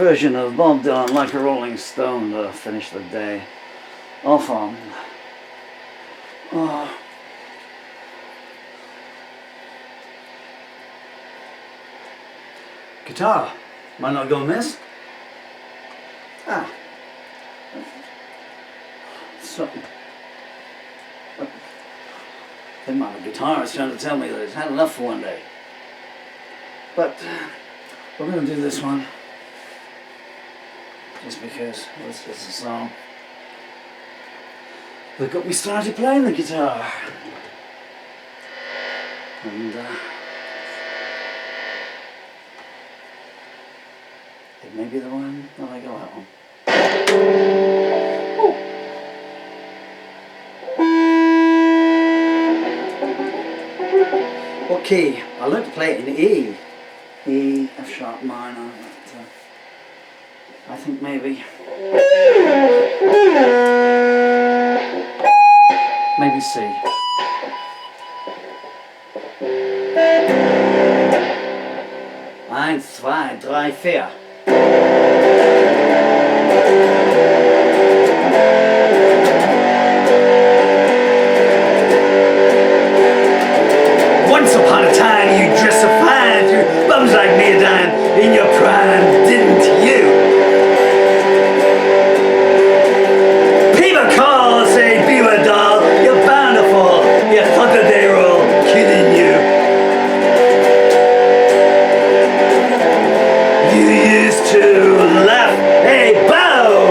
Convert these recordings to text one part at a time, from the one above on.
Version of Bob Dylan, Like a Rolling Stone, to finish the day off on. Oh. Guitar. Might not go miss. So, I think my guitarist trying to tell me that he's had enough for one day. But we're going to do this one. Just because it's just a song that got me started playing the guitar. And it may be the one that I go out on. What key? I learned to play it in E. E, F sharp minor. I think maybe C. 1, 2, 3, 4. Once upon a time you dressed so fine, through bums like me a dime in your prime, didn't you? You thought that they were all kidding you. You used to laugh, hey, bow!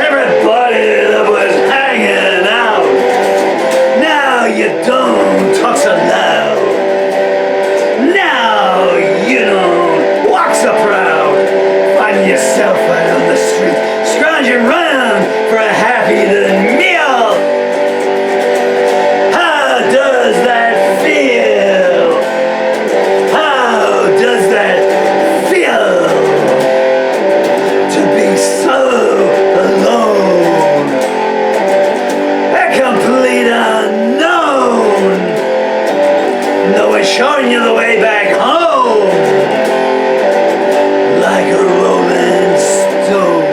Everybody that was hanging out. Now you don't talk so loud. Now you don't walk so proud. Find yourself out on the street, scrounging round for a half-eaten meal. Showing you the way back home, like a rolling stone.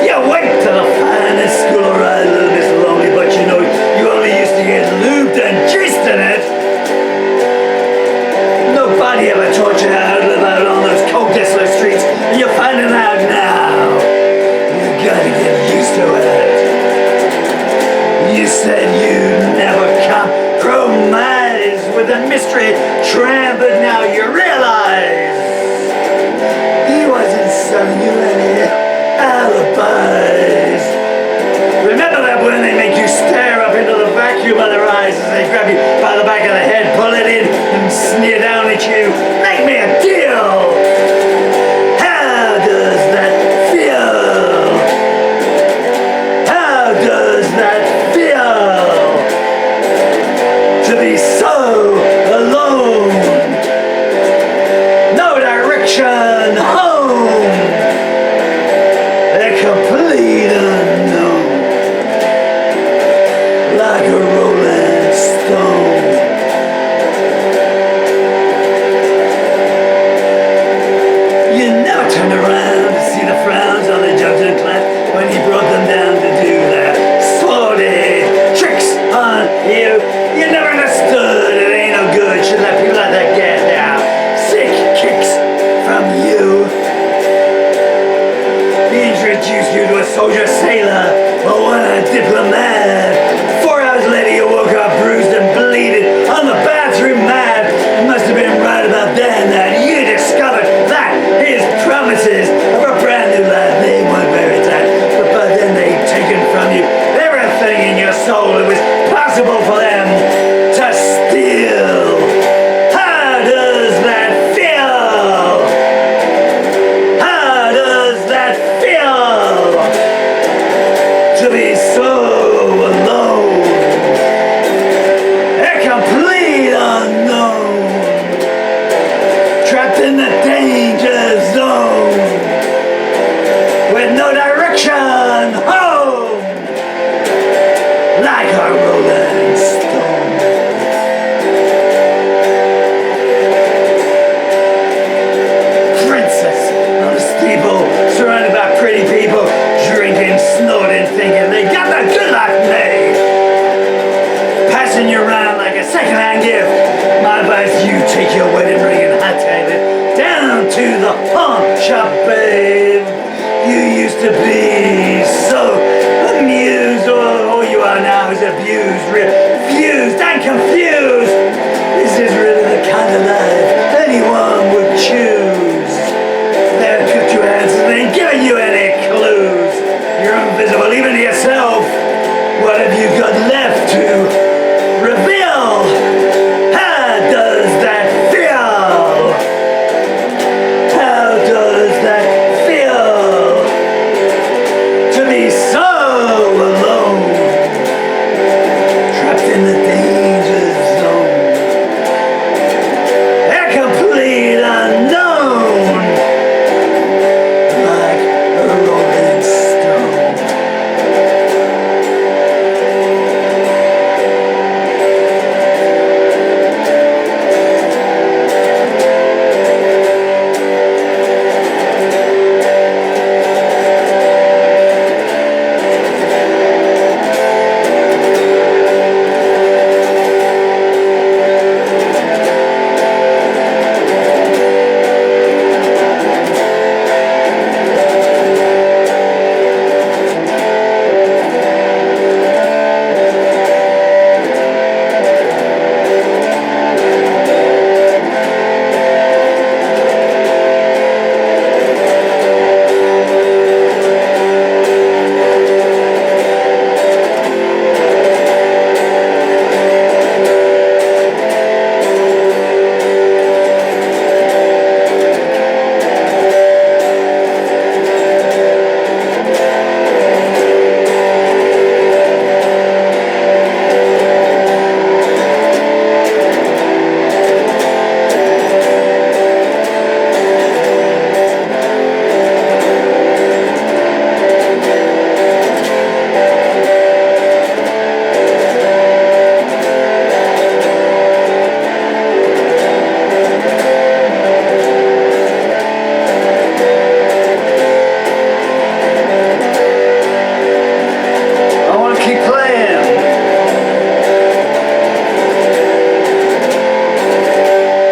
You went to the finest school around, little Miss Lonely, but you know you only used to get lubed and juiced in it. Nobody ever taught you how to live out on those cold, desolate streets, and you're finding out now. You gotta get used to it. You said you'd never compromise with a mystery tramp, but now you realize he wasn't selling you any alibis. Remember that when they make you stare up into the vacuum of their eyes as they grab you by the back of the head, pull it in, and sneer down at you? Make me a deal! How does that feel? How does that to be so alone, no direction home, a complete unknown, like a rolling stone. You never turned around to see the frowns on the judge and class when he brought them down to do their sordid tricks on you. You never understood it ain't no good. Should let people like that get down. Sick kicks from you. He introduced you to a soldier, sailor, or one a diplomat. 4 hours later you woke up bruised and bleeding on the bathroom mat. It must have been right about then that you discovered that his promises of a brand new life, they weren't very tight. But by then they'd taken from you everything in your soul it was possible for them to steal. How does that feel? How does that feel? To be so alone, a complete unknown.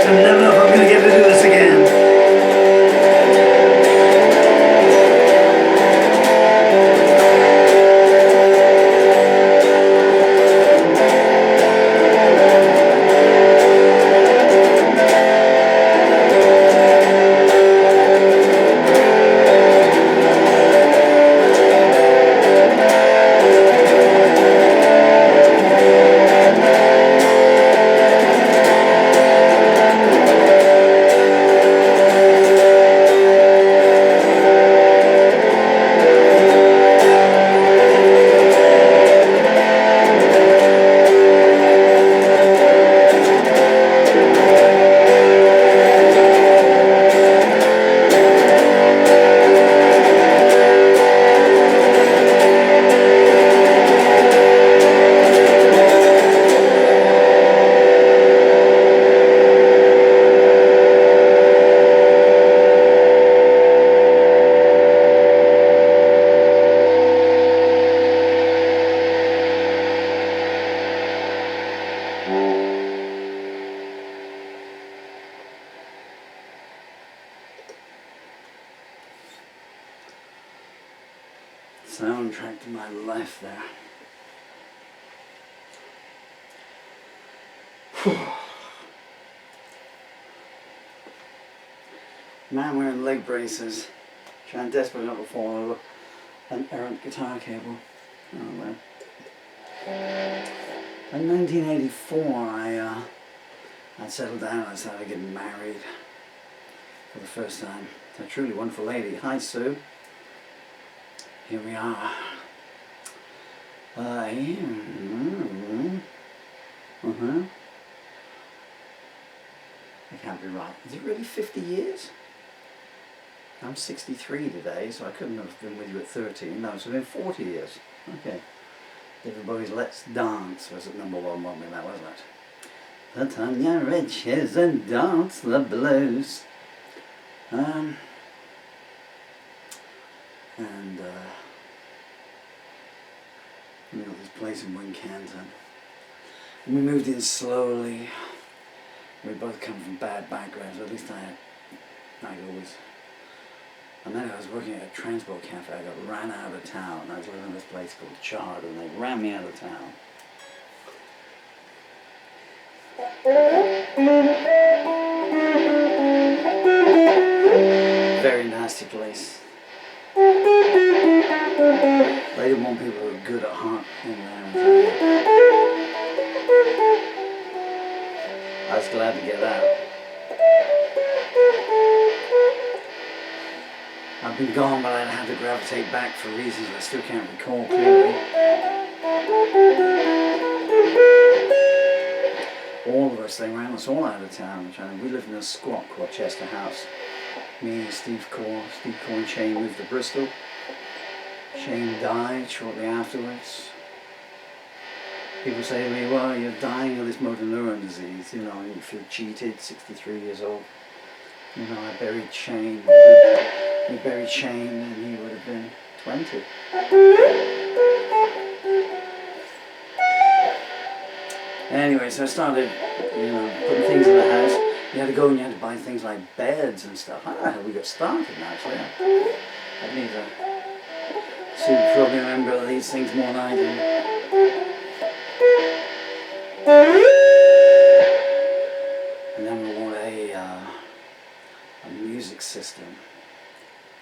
I never know if I'm gonna get to do this again. Soundtrack to my life there. Man wearing leg braces, trying desperately not to fall over an errant guitar cable. Oh well. In 1984 I settled down. I started getting married for the first time to a truly wonderful lady. Hi Sue. Here we are. That can't be right. Is it really 50 years? I'm 63 today, so I couldn't have been with you at 13. No, it's been 40 years. Okay. David Bowie's Let's Dance was at number one, wasn't that, wasn't it? Put on your red shoes and dance the blues. We got this place in Wincanton. And we moved in slowly. We both come from bad backgrounds, at least I always. And then I was working at a transport cafe. I got ran out of town. I was living in this place called Chard, and they ran me out of town. Very nasty place. They didn't want people who were good at heart in there. I was glad to get out. I've been gone, but I had to gravitate back for reasons I still can't recall clearly. All of us, they ran us all out of town. We lived in a squat called Chester House. Me and Steve Core and Shane moved to Bristol. Shane died shortly afterwards. People say to me, well, you're dying of this motor neuron disease, you know, you feel cheated, 63 years old. You know, I buried Shane. We buried Shane and he would have been 20. Anyway, so I started, you know, putting things in the house. You had to go and you had to buy things like beds and stuff. I don't know how we got started actually. I need to see, you probably remember these things more than I do. And then we bought a music system.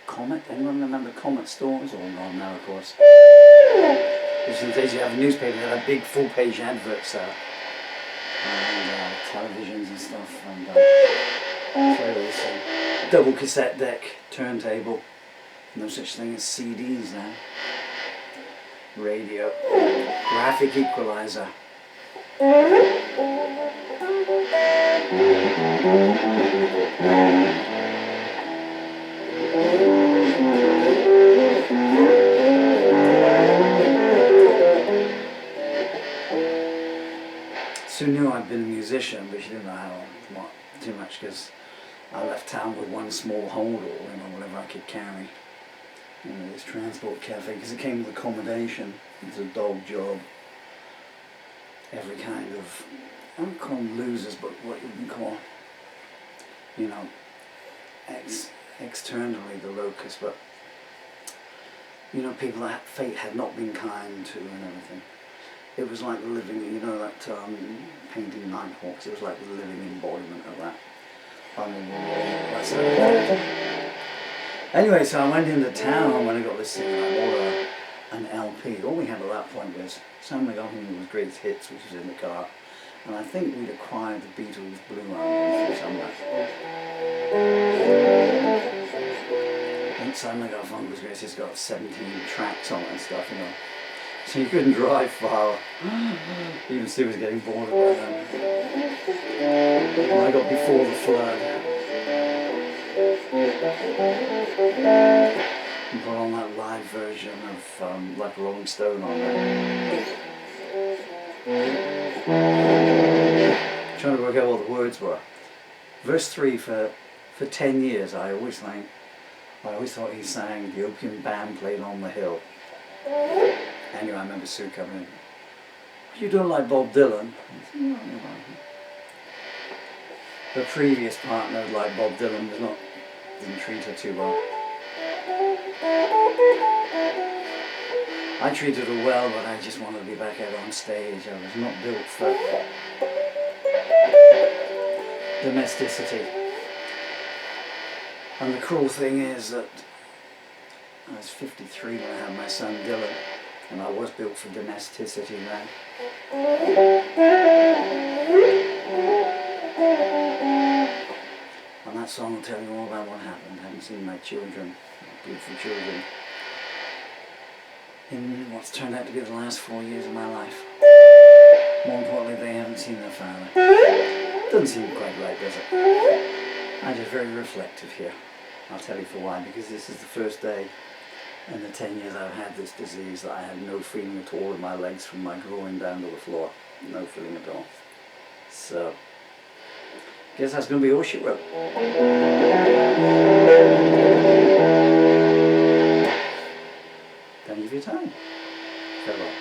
Comet, anyone remember Comet stores? All gone now, of course. Because in the days you have a newspaper, they had big full-page adverts and televisions and stuff. And so it was a double cassette deck, turntable. No such thing as CDs now. Radio, graphic equalizer. Sue knew I'd been a musician, but she didn't know too much, because I left town with one small hold, or you know, whatever I could carry. You know, this transport cafe, because it came with accommodation. It's a dog job. Every kind of, I don't call them losers, but what you can call you know, externally the locust, but, you know, people that fate had not been kind to and everything. It was like the living, you know, that painting Nighthawks, it was like the living embodiment of that. I mean, that's anyway, so I went into town when I got this thing and I bought an LP. All we had at that point was Sam McGovern's Greatest Hits, which was in the car, and I think we'd acquired the Beatles Blue album somewhere. I think Sam McGovern's Greatest Hits got 17 tracks on it and stuff, you know. So you couldn't drive far. Even Sue was getting bored of it. And I got Before the Flood. And put on that live version of like Rolling Stone on there. Trying to work out what the words were. Verse 3 for 10 years I always thought he sang The Opium Band Played on the Hill. Anyway, I remember Sue coming in. You don't like Bob Dylan? The previous partner, like Bob Dylan, didn't treat her too well. I treated her well, but I just wanted to be back out on stage. I was not built for domesticity. And the cruel thing is that I was 53 when I had my son Dylan, and I was built for domesticity then. And that song will tell you all about what happened. I haven't seen my children, beautiful children, in what's turned out to be the last 4 years of my life. More importantly, they haven't seen their father. Doesn't seem quite right, does it? I'm just very reflective here. I'll tell you for why, because this is the first day in the 10 years I've had this disease that I had no feeling at all in my legs from my groin down to the floor. No feeling at all. So, guess that's going to be all she wrote. Thank you for your time. Farewell.